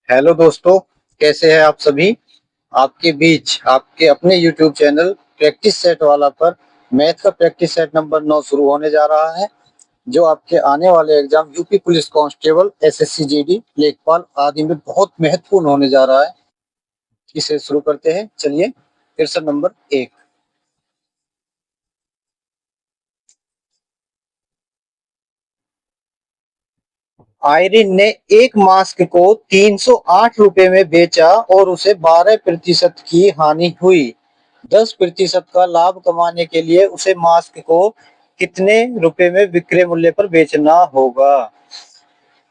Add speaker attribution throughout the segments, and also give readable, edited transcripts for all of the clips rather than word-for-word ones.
Speaker 1: Hello दोस्तों, कैसे हैं आप सभी। आपके बीच आपके अपने YouTube चैनल प्रैक्टिस सेट वाला पर मैथ का प्रैक्टिस सेट नंबर 9 शुरू होने जा रहा है, जो आपके आने वाले exam UP police constable, SSC GD, लेखपाल आदि में बहुत महत्वपूर्ण होने जा रहा है। इसे शुरू करते हैं। चलिए, क्वेश्चन नंबर 1। आयरिन ने एक मास्क को 308 रुपए में बेचा और उसे 12% की हानि हुई। 10% का लाभ कमाने के लिए उसे मास्क को कितने रुपए में विक्रय मूल्य पर बेचना होगा।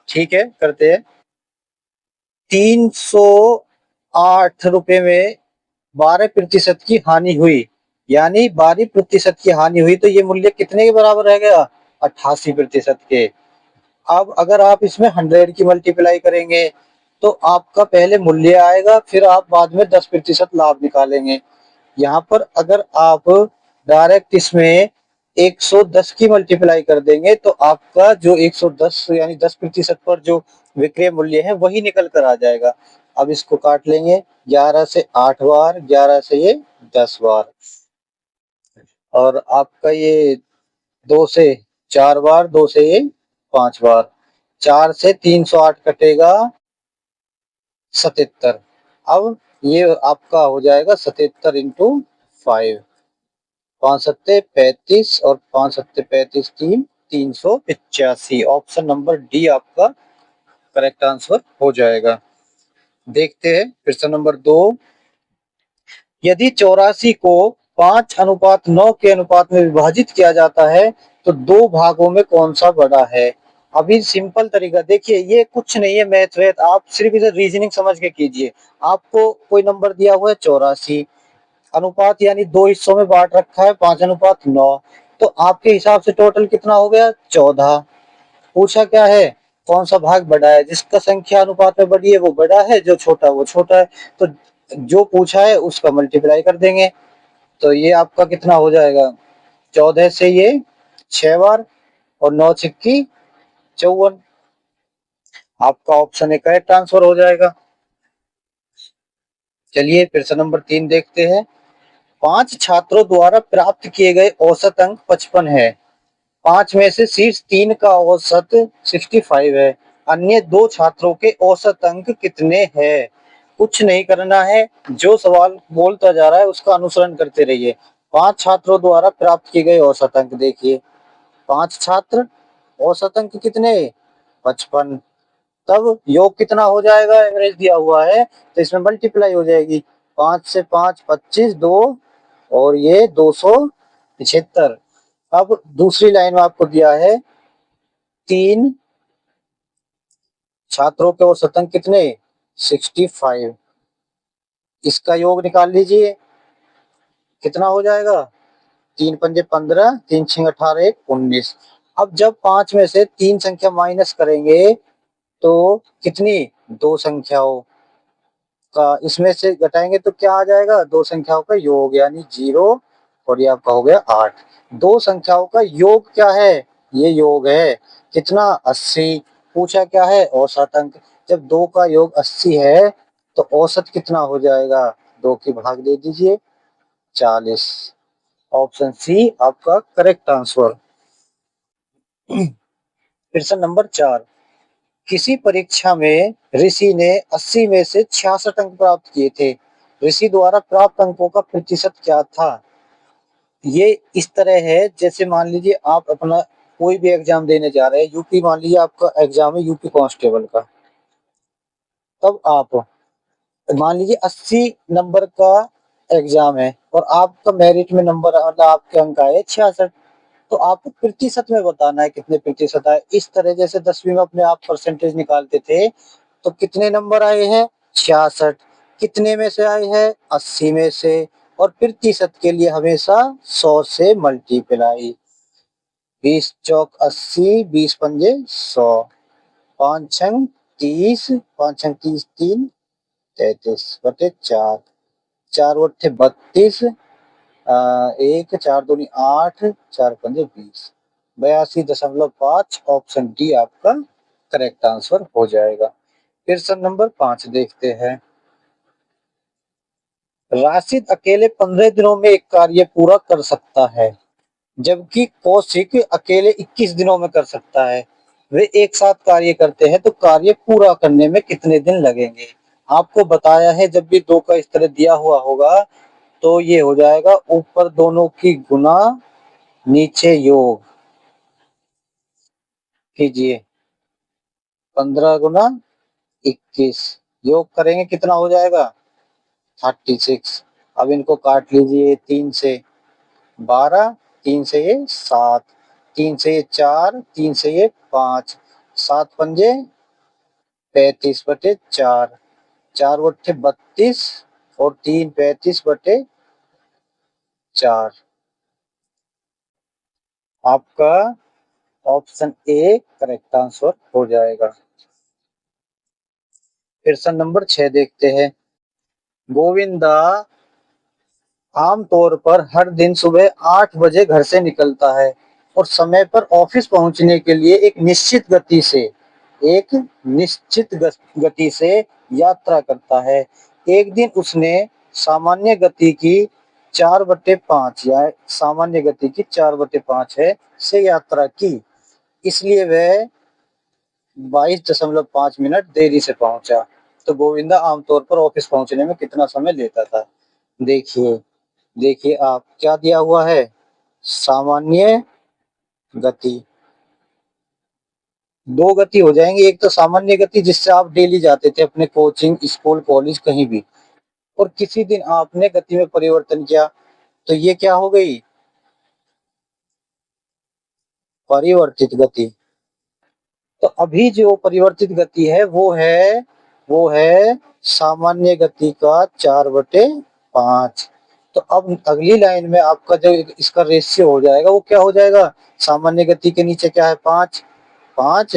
Speaker 1: ठीक है, करते हैं। 308 रुपए में 12% की हानि हुई, यानी 12% की हानि हुई तो ये मूल्य कितने के बराबर रह गया? 88% के। अब अगर आप इसमें 100 की मल्टीप्लाई करेंगे तो आपका पहले मूल्य आएगा, फिर आप बाद में 10% लाभ निकालेंगे। यहाँ पर अगर आप डायरेक्ट इसमें 110 की मल्टीप्लाई कर देंगे तो आपका जो 110 यानी 10% पर जो विक्रय मूल्य है वही निकल कर आ जाएगा। अब इसको काट लेंगे, 11 से 8 बार, 11 से ये 10 बार, और आपका ये 2 से 4 बार, 2 से ये 5 बार, 4 से 308 कटेगा 77। अब ये आपका हो जाएगा 77 इंटू 5, 5 सत्ते 35 और 5 सत्ते 35, 385। ऑप्शन नंबर डी आपका करेक्ट आंसर हो जाएगा। देखते हैं क्वेश्चन नंबर 2। यदि 84 को 5:9 के अनुपात में विभाजित किया जाता है तो दो भागों में कौन सा बड़ा है। अभी सिंपल तरीका देखिए, ये कुछ नहीं है मैथ वैथ, आप सिर्फ इधर रीजनिंग समझ के कीजिए। आपको कोई नंबर दिया हुआ है 84, अनुपात यानी दो हिस्सों में बांट रखा है 5:9, तो आपके हिसाब से टोटल कितना हो गया? 14। पूछा क्या है? कौन सा भाग बड़ा है? जिसका संख्या अनुपात में बड़ी है वो बड़ा है, जो छोटा वो छोटा है। तो जो पूछा है उसका मल्टीप्लाई कर देंगे, तो ये आपका कितना हो जाएगा? 14 से ये 6 बार और 9 छिक्की 54। आपका ऑप्शन ए करेक्ट आंसर हो जाएगा। चलिए प्रश्न नंबर 3 देखते हैं। 5 छात्रों द्वारा प्राप्त किए गए औसत अंक 55 है। 5 में से शीर्ष 3 का औसत 65 है। अन्य 2 छात्रों के औसत अंक कितने हैं? कुछ नहीं करना है, जो सवाल बोलता जा रहा है उसका अनुसरण करते रहिए। 5 छात्रों द्वारा प्राप्त किए गए औसत अंक देखिए, 5 छात्र, औसत अंक कितने? 55। तब योग कितना हो जाएगा? एवरेज दिया हुआ है तो इसमें मल्टीप्लाई हो जाएगी। 5 से 5 25, 2 और ये 275। अब दूसरी लाइन में आपको दिया है 3 छात्रों के औसत अंक कितने? 65। इसका योग निकाल लीजिए, कितना हो जाएगा? 3 पंजे 15, 3 6 18, 1 19। अब जब 5 में से 3 संख्या माइनस करेंगे तो कितनी? 2 संख्याओं का इसमें से घटाएंगे तो क्या आ जाएगा? 2 संख्याओं का योग यानी 0, और ये आपका हो गया 8। 2 संख्याओं का योग क्या है? ये योग है कितना? 80। पूछा क्या है? औसत अंक। जब 2 का योग 80 है तो औसत कितना हो जाएगा? 2 की भाग दे दीजिए, 40। ऑप्शन सी आपका करेक्ट आंसर। प्रश्न नंबर 4। किसी परीक्षा में ऋषि ने 80 में से 66 अंक प्राप्त किए थे। ऋषि द्वारा प्राप्त अंकों का प्रतिशत क्या था? ये इस तरह है, जैसे मान लीजिए आप अपना कोई भी एग्जाम देने जा रहे हैं, यूपी मान लीजिए आपका एग्जाम है यूपी कांस्टेबल का। तब आप मान लीजिए 80 नंबर का एग्जाम है और आपका मेरिट में नंबर मतलब आपके अंक आए 66, तो आपको प्रतिशत में बताना है कितने प्रतिशत आए। इस तरह जैसे 10वीं में अपने आप परसेंटेज निकालते थे तो कितने नंबर आए हैं? 66। कितने में से आए हैं? 80 में से। और प्रतिशत के लिए हमेशा 100 से मल्टीप्लाई। 20 चौक 80, 20 पंजे 100, 5 छंग 30, 5 छंग 30, 3 33 बटे 4, 4 बट्ठे 32, 1 4 दूनी 8, 4 पंजे 20, 82.5। ऑप्शन डी आपका करेक्ट आंसर हो जाएगा। प्रश्न नंबर 5 देखते हैं। राशिद अकेले 15 दिनों में एक कार्य पूरा कर सकता है, जबकि कौशिक अकेले 21 दिनों में कर सकता है। वे एक साथ कार्य करते हैं तो कार्य पूरा करने में कितने दिन लगेंगे? आपको बताया है जब भी दो का इस तरह दिया हुआ होगा तो ये हो जाएगा ऊपर दोनों की गुना नीचे योग कीजिए। 15 गुना 21 योग करेंगे कितना हो जाएगा? 36। अब इनको काट लीजिए, 3 से 12, 3 से ये 7, 3 से ये 4, 3 से ये 5, 7 पंजे 35/4, 4 बट्टे 32 और 3 35/4। आपका ऑप्शन ए करेक्ट आंसर हो जाएगा। प्रश्न नंबर 6 देखते हैं। गोविंदा आमतौर पर हर दिन सुबह 8 बजे घर से निकलता है और समय पर ऑफिस पहुंचने के लिए एक निश्चित गति से यात्रा करता है। एक दिन उसने सामान्य गति की 4/5 या सामान्य गति की 4/5 है से यात्रा की, इसलिए वह 22.5 मिनट देरी से पहुंचा। तो गोविंदा आमतौर पर ऑफिस पहुंचने में कितना समय लेता था? देखिए, देखिए आप क्या दिया हुआ है? सामान्य गति। दो गति हो जाएंगी, एक तो सामान्य गति जिससे आप डेली जाते थे अपने कोचिंग, स्कूल, कॉलेज कहीं भी, और किसी दिन आपने गति में परिवर्तन किया तो ये क्या हो गई? परिवर्तित गति। तो अभी जो परिवर्तित गति है वो है सामान्य गति का 4/5। तो अब अगली लाइन में आपका जो इसका रेशियो हो जाएगा वो क्या हो जाएगा? सामान्य गति के नीचे क्या है? 5, 5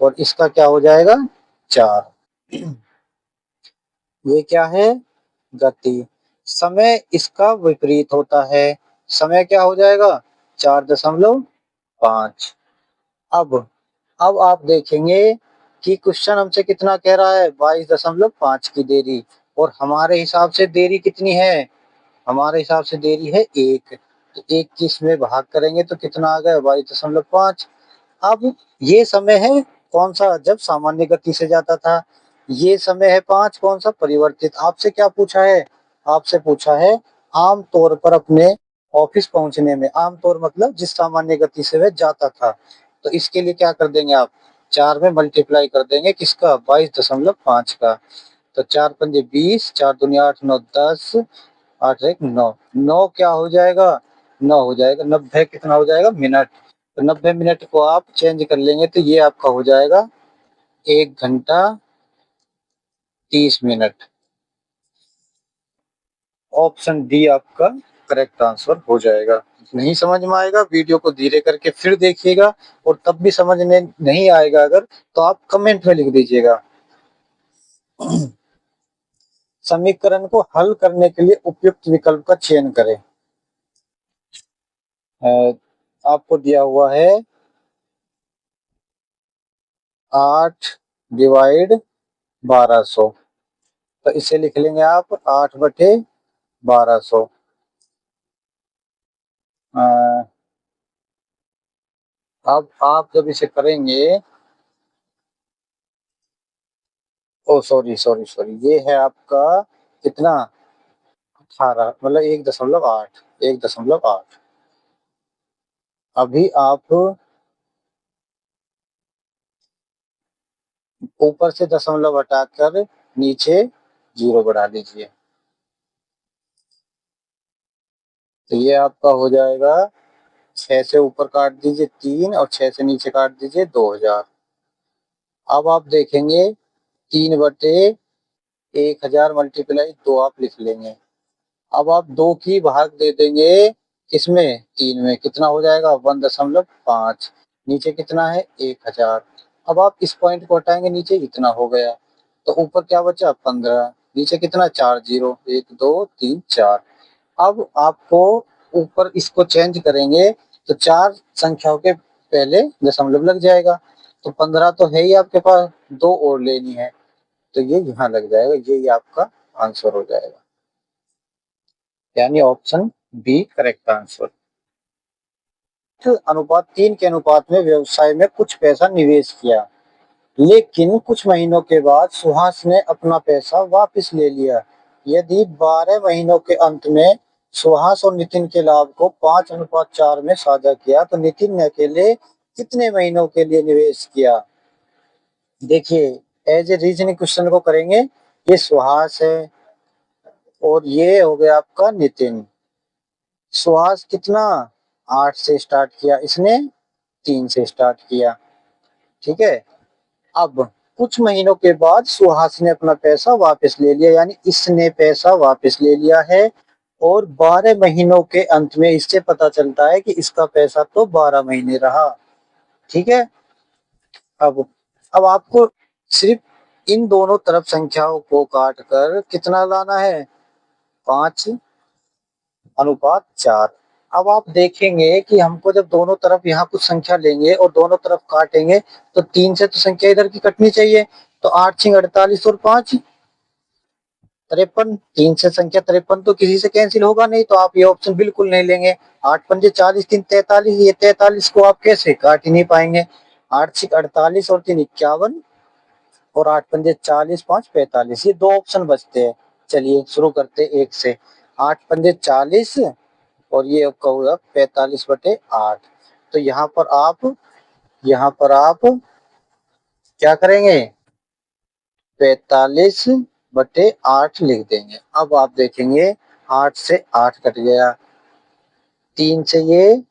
Speaker 1: और इसका क्या हो जाएगा? 4। ये क्या है? गति। समय इसका विपरीत होता है। समय क्या हो जाएगा? 4.5। अब अब आप देखेंगे कि क्वेश्चन हमसे कितना कह रहा है? 22.5 की देरी, और हमारे हिसाब से देरी कितनी है? हमारे हिसाब से देरी है 1। तो 1 की इसमें भाग करेंगे तो कितना आ गया? 22.5। अब ये समय है कौन सा? जब सामान्य गति से जाता था। ये समय है 5 कौन सा? परिवर्तित। आपसे क्या पूछा है? आपसे पूछा है आम तौर पर अपने ऑफिस पहुंचने में, आम तौर मतलब जिस सामान्य गति से वह जाता था। तो इसके लिए क्या कर देंगे आप? 4 में मल्टीप्लाई कर देंगे किसका? 22.5 का। तो 4 पंजे 20, 4 दूनी 8, 9 10, 8 1 9, 9 क्या हो जाएगा? 9 हो जाएगा। 90 कितना हो जाएगा? मिनट। तो 90 मिनट को आप चेंज कर लेंगे तो ये आपका हो जाएगा 1 घंटा 30 मिनट। ऑप्शन डी आपका करेक्ट आंसर हो जाएगा। नहीं समझ में आएगा वीडियो को धीरे करके फिर देखिएगा, और तब भी समझ में नहीं आएगा अगर, तो आप कमेंट में लिख दीजिएगा। समीकरण को हल करने के लिए उपयुक्त विकल्प का चयन करें। आपको दिया हुआ है 8/1200। तो इसे लिख लेंगे आप 8/1200। अब आप जब इसे करेंगे, ओ सॉरी सॉरी सॉरी, ये है आपका कितना? 18 मतलब 1.8, 1.8। अभी आप ऊपर से दशमलव हटाकर नीचे 0 बढ़ा लीजिए। तो ये आपका हो जाएगा 6 से ऊपर काट दीजिए 3 और 6 से नीचे काट दीजिए 2000। अब आप देखेंगे 3/1000 मल्टीप्लाई 2 आप लिख लेंगे। अब आप 2 की भाग दे देंगे किसमें? 3 में। कितना हो जाएगा? 1.5। नीचे कितना है? 1000। अब आप इस पॉइंट को हटाएंगे नीचे इतना हो गया, तो ऊपर क्या बचा? 15। नीचे कितना? 4 0, 1 2 3 4। अब आपको ऊपर इसको चेंज करेंगे तो 4 संख्याओं के पहले दशमलव लग जाएगा। तो 15 तो है ही आपके पास, 2 और लेनी है। तो ये यहाँ लग जाएगा, ये आपका आंसर हो जाएगा, यानी ऑप्शन बी करेक्ट आंसर। तो अनुपात 3 के अनुपात में व्यवसाय में कुछ पैसा निवेश किया, लेकिन कुछ महीनों के बाद सुहास ने अपना पैसा वापस ले लिया। यदि 12 महीनों के अंत में सुहास और नितिन के लाभ को 5:4 में साझा किया तो नितिन ने अकेले कितने महीनों के लिए निवेश किया? देखिए, एज ए रीजनिंग क्वेश्चन को करेंगे। ये सुहास है और ये हो गया आपका नितिन। सुहास कितना 8 से स्टार्ट किया, इसने 3 से स्टार्ट किया, ठीक है। अब कुछ महीनों के बाद सुहास ने अपना पैसा वापस ले लिया, यानी इसने पैसा वापस ले लिया है, और 12 महीनों के अंत में इससे पता चलता है कि इसका पैसा तो 12 महीने रहा, ठीक है। अब आपको सिर्फ इन दोनों तरफ संख्याओं को काट कर कितना लाना है? 5:4। अब आप देखेंगे कि हमको जब दोनों तरफ यहाँ कुछ संख्या लेंगे और दोनों तरफ काटेंगे तो 3 से तो संख्या इधर की कटनी चाहिए। तो 8×6 = 48 और 5 53। 3 से संख्या 53 तो किसी से कैंसिल होगा नहीं, तो आप ये ऑप्शन बिल्कुल नहीं लेंगे। 8×5 = 40, 3 43, ये 43 को आप कैसे काट ही नहीं पाएंगे। 8×6 = 48 और 3 51, और 8×5 = 40, 5 45, ये दो ऑप्शन बचते हैं। चलिए शुरू करते एक से। 8×5 = 40 और ये आपका होगा 45/8। तो यहाँ पर आप क्या करेंगे? 45/8 लिख देंगे। अब आप देखेंगे 8 से 8 कट गया, 3 से ये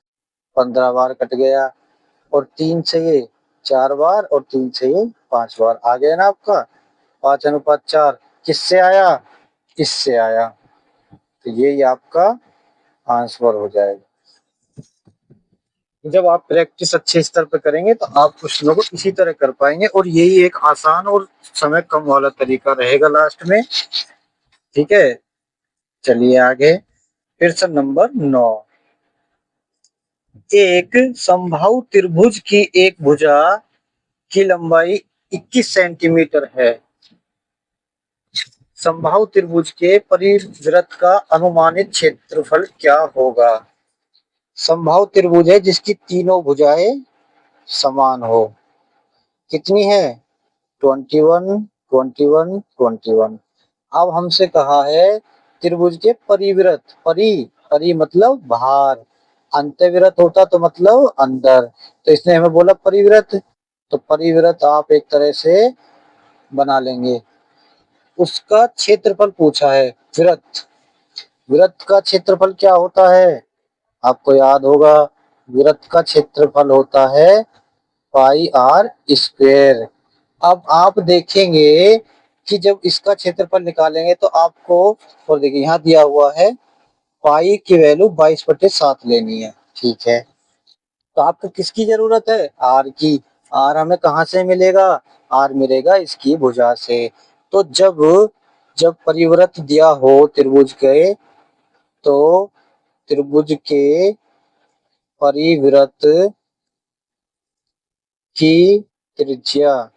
Speaker 1: 15 बार कट गया, और 3 से ये 4 बार, और 3 से ये 5 बार। आ गया ना आपका 5:4। किससे आया? इससे आया। तो ये आपका आंसर हो जाएगा। जब आप प्रैक्टिस अच्छे स्तर पर करेंगे तो आप क्वेश्चनों को इसी तरह कर पाएंगे, और यही एक आसान और समय कम वाला तरीका रहेगा लास्ट में, ठीक है। चलिए आगे। प्रश्न नंबर 9। एक समबाहु त्रिभुज की एक भुजा की लंबाई 21 सेंटीमीटर है। समबाहु त्रिभुज के परिवृत्त का अनुमानित क्षेत्रफल क्या होगा? समबाहु त्रिभुज है जिसकी तीनों भुजाएं समान हो। कितनी है? 21, 21, 21। अब हमसे कहा है त्रिभुज के परिवृत्त। परि मतलब बाहर, अंतर्वृत्त होता तो मतलब अंदर, तो इसने हमें बोला परिवृत्त। तो परिवृत्त आप एक तरह से बना लेंगे। उसका क्षेत्रफल पूछा है। वृत्त, वृत्त का क्षेत्रफल क्या होता है? आपको याद होगा, वृत्त का क्षेत्रफल होता है πr²। अब आप देखेंगे कि जब इसका क्षेत्रफल निकालेंगे तो आपको, और देखिए यहाँ दिया हुआ है पाई की वैल्यू 22/7 लेनी है, ठीक है। तो आपको किसकी जरूरत है? आर की। आर हमें कहाँ से मिलेगा? आर मिलेगा इसकी भुजा से। तो जब जब परिवृत्त दिया हो त्रिभुज के, तो त्रिभुज के परिवृत्त की त्रिज्या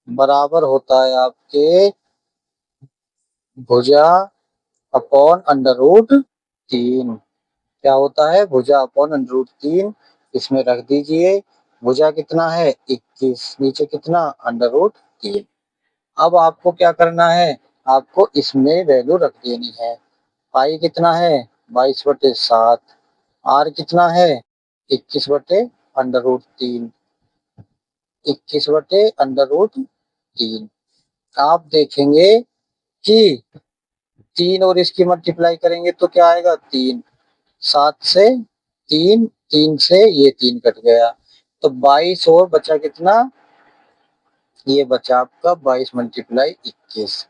Speaker 1: बराबर होता है आपके भुजा अपॉन √3। क्या होता है? भुजा अपॉन √3। इसमें रख दीजिए। भुजा कितना है? 21, नीचे कितना? √3। अब आपको क्या करना है? आपको इसमें वैल्यू रख देनी है। पाई कितना है? 22/7। आर कितना है? 21/√3। 21/√3। आप देखेंगे कि 3 और इसकी मल्टीप्लाई करेंगे तो क्या आएगा? 3। 7 से 3, 3 से ये 3 कट गया, तो 22, और बचा कितना? ये बचा आपका 22 × 21।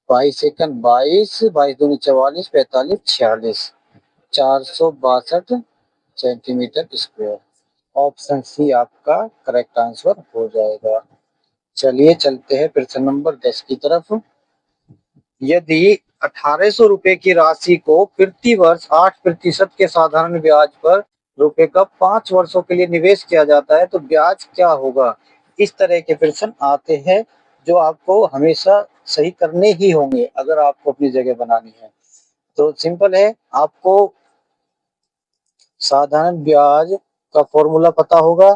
Speaker 1: 22 × 22, 22 × 2 = 44, 45, 46, 462 सेंटीमीटर स्क्वायर। ऑप्शन सी आपका करेक्ट आंसर हो जाएगा। चलिए चलते हैं प्रश्न नंबर 10 की तरफ। यदि 1800 रुपए की राशि को प्रति वर्ष 8% के साधारण ब्याज पर रुपए का 5 वर्षों के लिए निवेश किया जाता है तो ब्याज क्या होगा? इस तरह के प्रश्न आते हैं जो आपको हमेशा सही करने ही होंगे अगर आपको अपनी जगह बनानी है। तो सिंपल है, आपको साधारण ब्याज का फॉर्मूला पता होगा।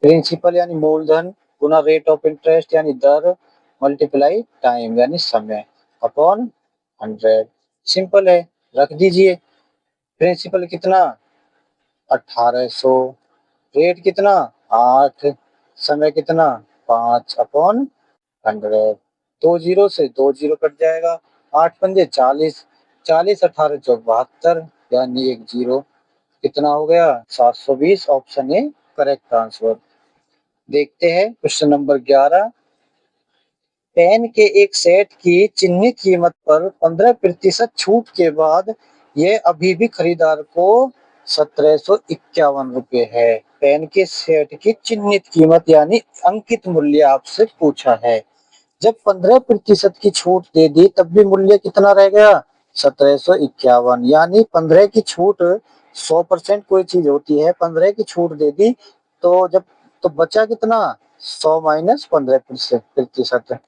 Speaker 1: प्रिंसिपल यानी मूलधन गुना रेट ऑफ इंटरेस्ट यानी दर मल्टीप्लाई टाइम यानी समय अपॉन 100। सिंपल है, रख दीजिए। प्रिंसिपल कितना 1800, रेट कितना 8, समय कितना 5 अपॉन 100। 2 जीरो से 2 जीरो कट जाएगा, 8 पंजे 40, 40 18 चौक 72 यानी 1 जीरो। कितना हो गया 720। Option A correct answer. देखते हैं क्वेश्चन नंबर 11। पेन के एक सेट की चिन्हित कीमत पर 15% छूट के बाद यह अभी भी खरीदार को 1751 रुपये है। पेन के सेट की चिन्हित कीमत यानी अंकित मूल्य आपसे पूछा है। जब 15% की छूट दे दी तब भी मूल्य कितना रह गया 1751। यानी 15 की छूट 100% कोई चीज होती है, 15 की छूट दे दी तो जब तो बचा कितना 100 माइनस 15%।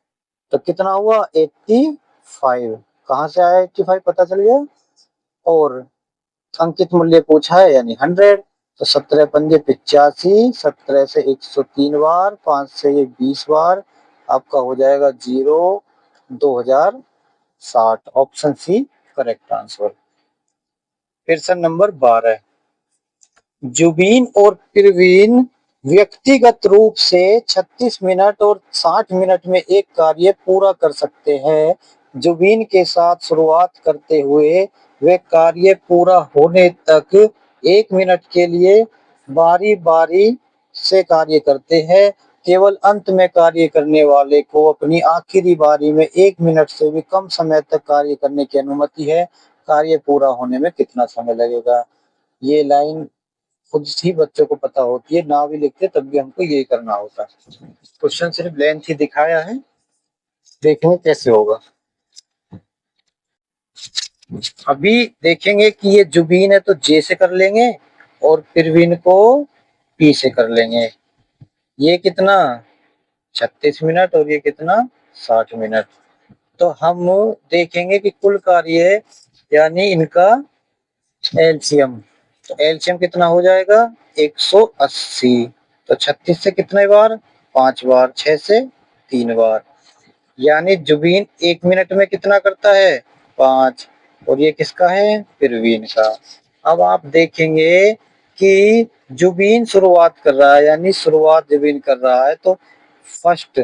Speaker 1: तो कितना हुआ 85। कहाँ से आया 85 पता चल गया। और अंकित मूल्य पूछा है यानी 100। तो 17 पंजे 85, 17 से 103 बार, 5 से ये 20 बार, आपका हो जाएगा 0 2060। Option C correct answer. Question number 12। Zubeen और प्रवीण व्यक्तिगत रूप से 36 मिनट और 60 मिनट में एक कार्य पूरा कर सकते हैं। जुबीन के साथ शुरुआत करते हुए वे कार्य पूरा होने तक 1 मिनट के लिए बारी बारी से कार्य करते हैं। केवल अंत में कार्य करने वाले को अपनी आखिरी बारी में 1 मिनट से भी कम समय तक कार्य करने की अनुमति है। कार्य पूरा होने में कितना समय लगेगा। ये लाइन खुद ही बच्चों को पता होती है, ना भी लिखते तब भी हमको यही करना होता है। क्वेश्चन सिर्फ लेंथ ही दिखाया है, देखेंगे कैसे होगा। अभी देखेंगे कि ये जुबीन है तो जे से कर लेंगे और प्रवीण को पी से कर लेंगे। ये कितना 36 मिनट और ये कितना 60 मिनट। तो हम देखेंगे कि कुल कार्य यानी इनका एलसीएम। तो एलसीएम कितना हो जाएगा 180। तो 36 से कितने बार 5 बार, 6 से 3 बार, यानी जुबीन 1 मिनट में कितना करता है 5। और ये किसका है प्रवीण का। अब आप देखेंगे कि जुबीन शुरुआत कर रहा है यानी शुरुआत जुबीन कर रहा है तो फर्स्ट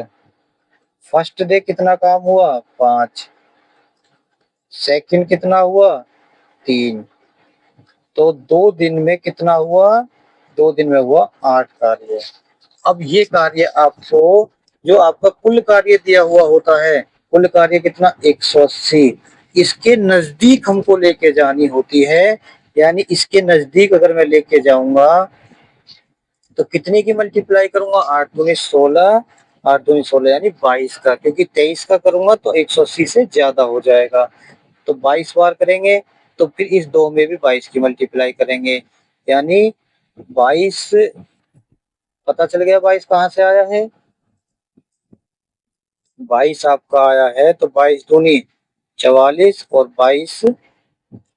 Speaker 1: फर्स्ट डे कितना काम हुआ 5, सेकंड कितना हुआ 3, तो 2 दिन में कितना हुआ 2 दिन में हुआ 8 कार्य। अब ये कार्य आपको जो आपका कुल कार्य दिया हुआ होता है, कुल कार्य कितना 180, इसके नजदीक हमको लेके जानी होती है। यानी इसके नजदीक अगर मैं लेके जाऊंगा तो कितने की मल्टीप्लाई करूंगा 8 दूनी 16, 8 दूनी 16 यानी 22 का, क्योंकि 23 का करूंगा तो 180 से ज्यादा हो जाएगा। तो 22 बार करेंगे तो फिर इस 2 में भी 22 की मल्टीप्लाई करेंगे यानी 22। पता चल गया 22 कहाँ से आया है। 22 आपका आया है तो 22 दूनी 44 और 22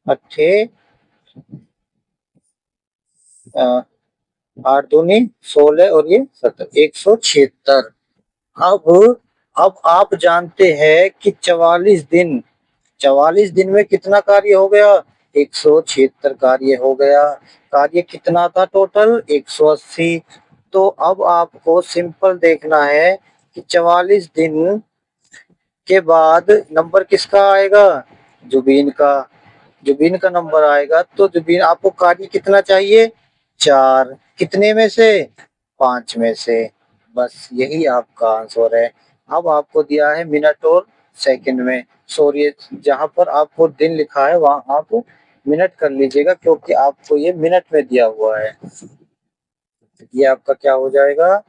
Speaker 1: अट्ठे 8 दूनी 16 और ये 17 176। अब आप जानते हैं कि 44 दिन में कितना कार्य हो गया 176 कार्य हो गया। कार्य कितना था टोटल 180। तो अब आपको सिंपल देखना है कि 44 दिन के बाद नंबर किसका आएगा जुबीन का। जुबीन का नंबर आएगा तो जुबीन आपको कार्य कितना चाहिए 4, कितने में से 5 में से। बस यही आपका आंसर है। अब आपको दिया है मिनट और सेकंड में, सॉरी जहां पर आपको दिन लिखा है वहां आप मिनट कर लीजिएगा क्योंकि आपको ये मिनट में दिया हुआ है। ये आपका क्या हो जाएगा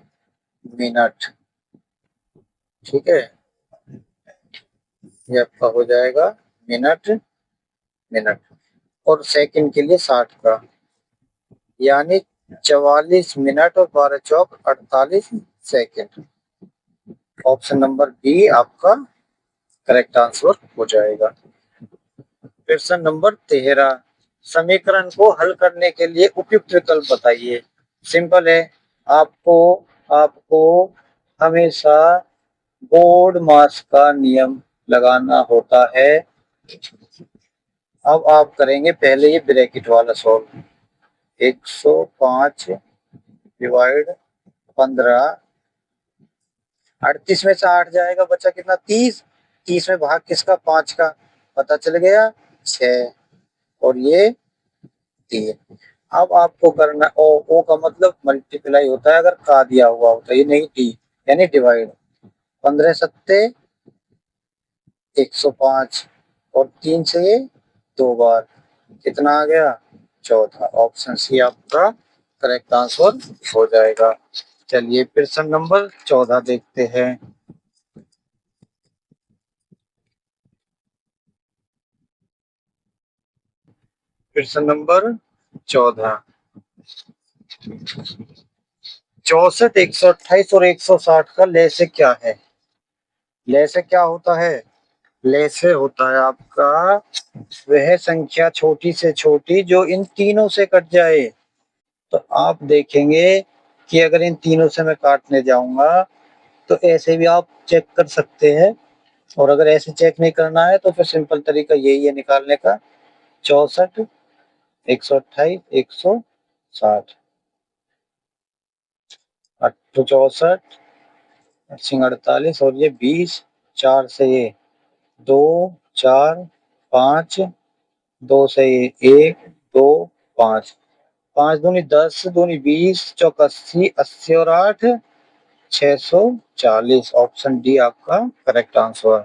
Speaker 1: मिनट, ठीक है। ये आपका हो जाएगा मिनट मिनट और सेकंड के लिए 60 का, यानी 44 मिनट और 12 चौक 48 सेकेंड। ऑप्शन नंबर बी आपका करेक्ट आंसर हो जाएगा। प्रश्न नंबर 13, समीकरण को हल करने के लिए उपयुक्त विकल्प बताइए। सिंपल है, आपको आपको हमेशा बोर्ड मास का नियम लगाना होता है। अब आप करेंगे पहले ये ब्रैकेट वाला सॉल्व। 105 डिवाइड 15, 38 में से 8 जाएगा, बचा कितना 30। 30 में भाग किसका, 5 का, पता चल गया 6 और ये 3। अब आपको करना ओ का मतलब मल्टीप्लाई होता है अगर का दिया हुआ होता है, ये नहीं डी यानी डिवाइड। 15 सत्ते 105 और 3 से ये 2 बार, कितना आ गया 14। ऑप्शन सी आपका करेक्ट आंसर हो जाएगा। चलिए प्रश्न नंबर 14 देखते हैं। प्रश्न नंबर 14, 64, 128 और 160 का लय से क्या है। लय से क्या होता है, लय से होता है आपका वह संख्या छोटी से छोटी जो इन तीनों से कट जाए। तो आप देखेंगे कि अगर इन तीनों से मैं काटने जाऊंगा तो ऐसे भी आप चेक कर सकते हैं, और अगर ऐसे चेक नहीं करना है तो फिर सिंपल तरीका यही है निकालने का। 64, 128, 160, 64, 48 और ये 20, 4 से ये 2, 4, 5, 2 से ये 1, 2, 5, 5 दूनी 10, दूनी 20, चौक 80, 80 और 8 640। ऑप्शन डी आपका करेक्ट आंसर।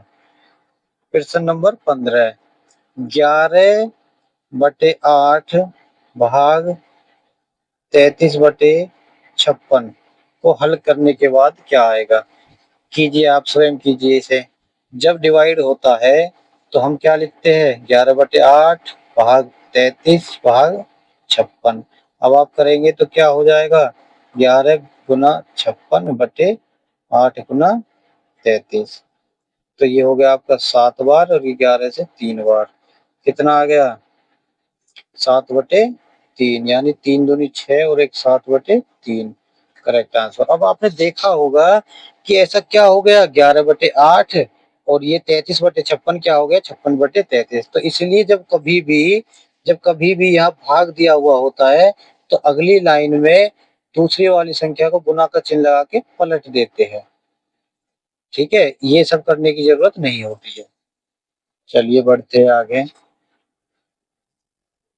Speaker 1: प्रश्न नंबर 15, 11/8 भाग 33/56 को हल करने के बाद क्या आएगा। कीजिए, आप स्वयं कीजिए इसे। जब डिवाइड होता है तो हम क्या लिखते हैं, 11/8 भाग 33/56। अब आप करेंगे तो क्या हो जाएगा, 11 गुना 56/8 गुना 33। तो ये हो गया आपका 7 बार और 11 से 3 बार, कितना आ गया 7/3, यानी 3 दूनी 6 और एक 7/3 करेक्ट आंसर। अब आपने देखा होगा कि ऐसा क्या हो गया, 11/8 और ये 33/56 क्या हो गया, 56/33। तो इसलिए जब कभी भी यहाँ भाग दिया हुआ होता है तो अगली लाइन में दूसरी वाली संख्या को गुना का चिन्ह लगा के पलट देते हैं। ठीक है, ये सब करने की जरूरत नहीं होती है। चलिए बढ़ते हैं आगे।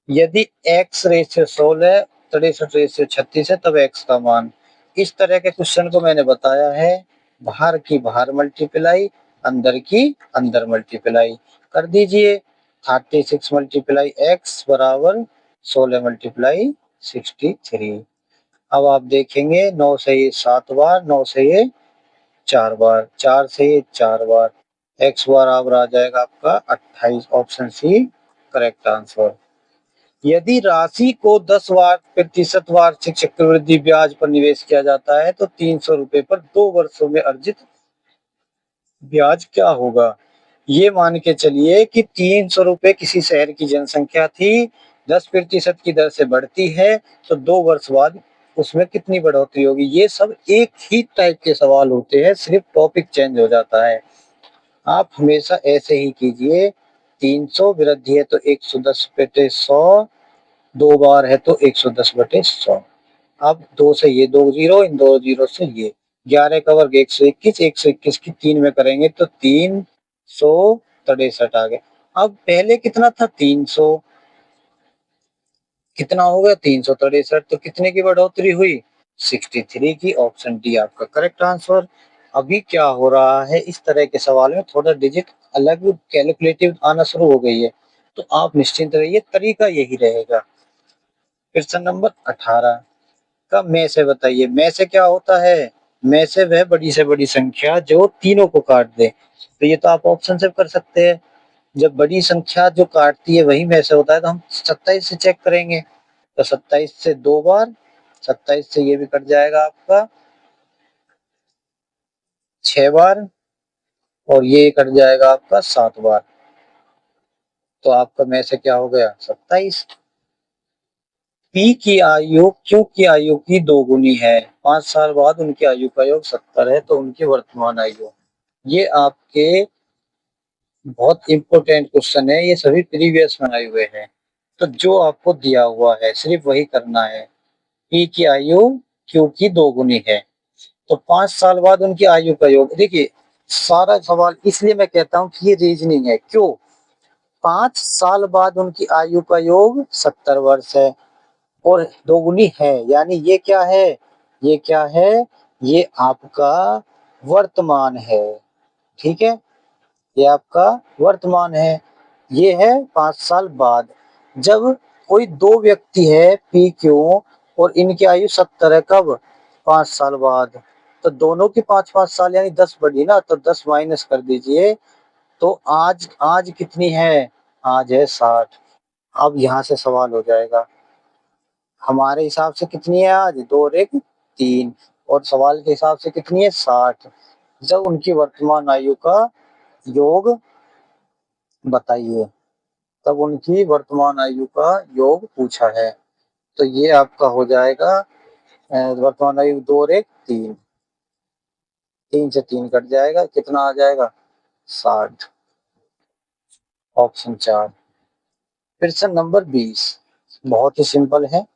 Speaker 1: यदि x रेशियो 16, 63 रेशियो 36 है तब x का मान। इस तरह के क्वेश्चन को मैंने बताया है, बाहर की बाहर मल्टीप्लाई, अंदर की अंदर मल्टीप्लाई कर दीजिए। 36 मल्टीप्लाई x बराबर 16 मल्टीप्लाई 63। अब आप देखेंगे 9 से ये 7 बार, 9 से ये 4 बार, 4 से ये 4 बार, x बराबर आ जाएगा आपका 28। Option C correct answer. यदि राशि को 10 प्रतिशत वार्षिक चक्रवृद्धि ब्याज पर निवेश किया जाता है तो 300 रुपए पर 2 वर्षों में अर्जित ब्याज क्या होगा। ये मान के चलिए कि 300 रुपए किसी शहर की जनसंख्या थी, 10% की दर से बढ़ती है तो 2 वर्ष बाद उसमें कितनी बढ़ोतरी होगी। ये सब एक ही टाइप के सवाल होते हैं, सिर्फ टॉपिक चेंज हो जाता है। आप हमेशा ऐसे ही कीजिए। 300 वृद्धि है तो 110/100, 2 बार है तो 110/100। अब 2 से ये 2 जीरो, इन 2 जीरो से ये 11 का वर्ग 121, 121 की 3 में करेंगे तो 363 आ गए। अब पहले कितना था 300, कितना हो गया 363, तो कितने की बढ़ोतरी हुई 63 की। ऑप्शन डी आपका करेक्ट आंसर। अभी क्या हो रहा है, इस तरह के सवाल में थोड़ा डिजिट अलग कैलकुलेटिव आना शुरू हो गई है, तो आप निश्चिंत रहिए, तरीका यही रहेगा। प्रश्न नंबर 18 का में से बताइए। में से क्या होता है, में से वह बड़ी से बड़ी संख्या जो तीनों को काट दे। तो ये तो आप ऑप्शन से कर सकते हैं, जब बड़ी संख्या जो काटती है वही में से होता है, तो हम 27 से चेक करेंगे। तो 27 से 2 बार, 27 से ये भी कट जाएगा आपका 6 बार और ये कट जाएगा आपका 7 बार। तो आपका में से क्या हो गया 27। पी की आयु क्यू की आयु की दोगुनी है, 5 साल बाद उनकी आयु का योग 70 है, तो उनकी वर्तमान आयु। ये आपके बहुत इंपॉर्टेंट क्वेश्चन है, ये सभी प्रीवियस में आए हुए हैं। तो जो आपको दिया हुआ है सिर्फ वही करना है। पी की आयु क्यू की दोगुनी है, तो 5 साल बाद उनकी आयु का योग। देखिए सारा सवाल इसलिए मैं कहता हूं कि ये रीजनिंग है। क्यों? 5 साल बाद उनकी आयु का योग 70 वर्ष है और दोगुनी है, यानी ये क्या है, ये क्या है, ये आपका वर्तमान है। ठीक है, ये आपका वर्तमान है। ये है 5 साल बाद। जब कोई दो व्यक्ति है पी क्यू और इनकी आयु 70 है, कब? 5 साल बाद। तो दोनों की 5-5 साल यानी 10 बढ़ी ना, तो 10 माइनस कर दीजिए। तो आज आज कितनी है? आज है 60। अब यहाँ से सवाल हो जाएगा हमारे हिसाब से कितनी है आज? 2 और 1 3, और सवाल के हिसाब से कितनी है? 60। जब उनकी वर्तमान आयु का योग बताइए, तब उनकी वर्तमान आयु का योग पूछा है। तो ये आपका हो जाएगा वर्तमान आयु 2 और 1 3, 3 से 3 कट जाएगा, कितना आ जाएगा? 60। ऑप्शन 4। प्रश्न नंबर 20 बहुत ही सिंपल है।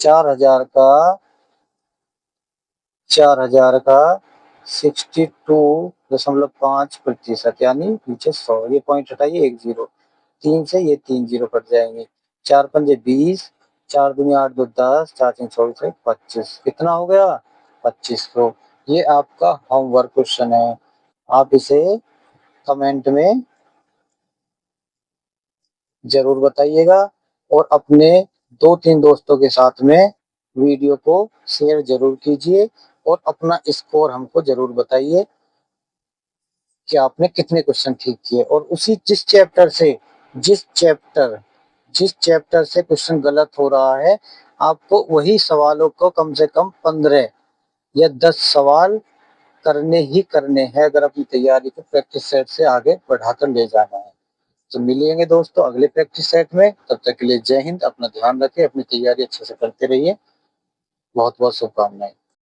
Speaker 1: 4000 का 62.5% यानी पीछे 100, ये पॉइंट हटाइए 1 0, 3 से ये 3 0 कट जाएंगे। 4 पंजे 20, 4 दूनी 8 2 10, 4 3 24 25, कितना हो गया? 25। तो ये आपका होमवर्क क्वेश्चन है, आप इसे कमेंट में जरूर बताइएगा और अपने 2-3 दोस्तों के साथ में वीडियो को शेयर जरूर कीजिए और अपना स्कोर हमको जरूर बताइए कि आपने कितने क्वेश्चन ठीक किए। और उसी जिस चैप्टर से क्वेश्चन गलत हो रहा है, आपको वही सवालों को कम से कम 15 या 10 सवाल करने ही करने हैं, अगर अपनी तैयारी को प्रैक्टिस सेट से आगे बढ़ाकर ले जाना है। तो मिलेंगे दोस्तों अगले प्रैक्टिस सेट में, तब तक के लिए जय हिंद। अपना ध्यान रखें, अपनी तैयारी अच्छे से करते रहिए। बहुत बहुत शुभकामनाएं।